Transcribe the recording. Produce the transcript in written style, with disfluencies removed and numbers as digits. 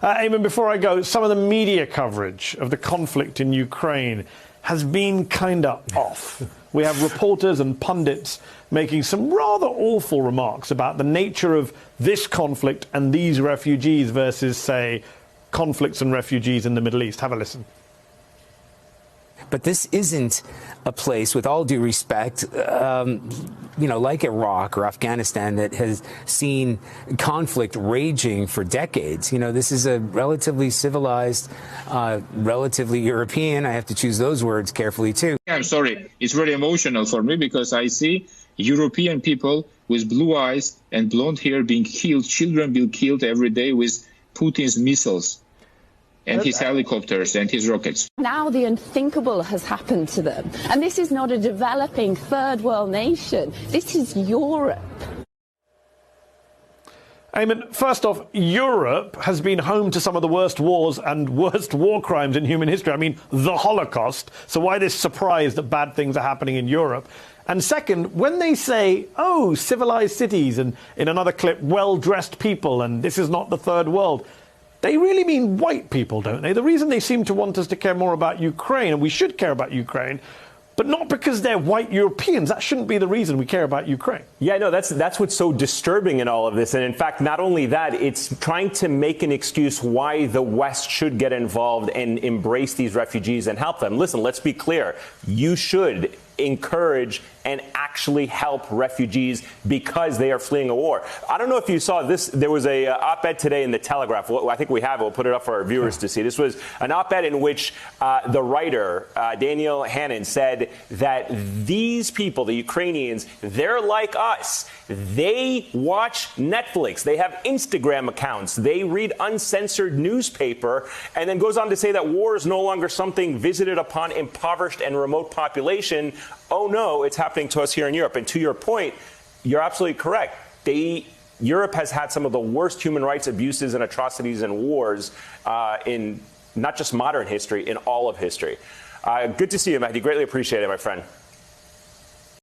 Eamon, before I go, some of the media coverage of the conflict in Ukraine has been kind of off. We have reporters and pundits making some rather awful remarks about the nature of this conflict and these refugees versus, say, conflicts and refugees in the Middle East. Have a listen. But this isn't a place, with all due respect, like Iraq or Afghanistan, that has seen conflict raging for decades. This is a relatively civilized, relatively European, I have to choose those words carefully, too. I'm sorry. It's very emotional for me because I see European people with blue eyes and blonde hair being killed, children being killed every day with Putin's missiles and his helicopters and his rockets. Now the unthinkable has happened to them. And this is not a developing third world nation. This is Europe. Eamon, first off, Europe has been home to some of the worst wars and worst war crimes in human history. I mean, the Holocaust. So why this surprise that bad things are happening in Europe? And second, when they say, oh, civilized cities, and in another clip, well-dressed people, and this is not the third world, they really mean white people, don't they? The reason they seem to want us to care more about Ukraine, and we should care about Ukraine, but not because they're white Europeans. That shouldn't be the reason we care about Ukraine. Yeah, no, that's what's so disturbing in all of this. And in fact, not only that, it's trying to make an excuse why the West should get involved and embrace these refugees and help them. Listen, let's be clear. You should encourage and actually help refugees because they are fleeing a war. I don't know if you saw this. There was a op-ed today in the Telegraph. I think we have it. We'll put it up for our viewers to see. This was an op-ed in which the writer, Daniel Hannon, said that these people, the Ukrainians, they're like us. They watch Netflix. They have Instagram accounts. They read uncensored newspaper, and then goes on to say that war is no longer something visited upon impoverished and remote population. Oh, no, it's happening to us here in Europe. And to your point, you're absolutely correct. Europe has had some of the worst human rights abuses and atrocities and wars in not just modern history, in all of history. Good to see you, Mahdi. Greatly appreciate it, my friend.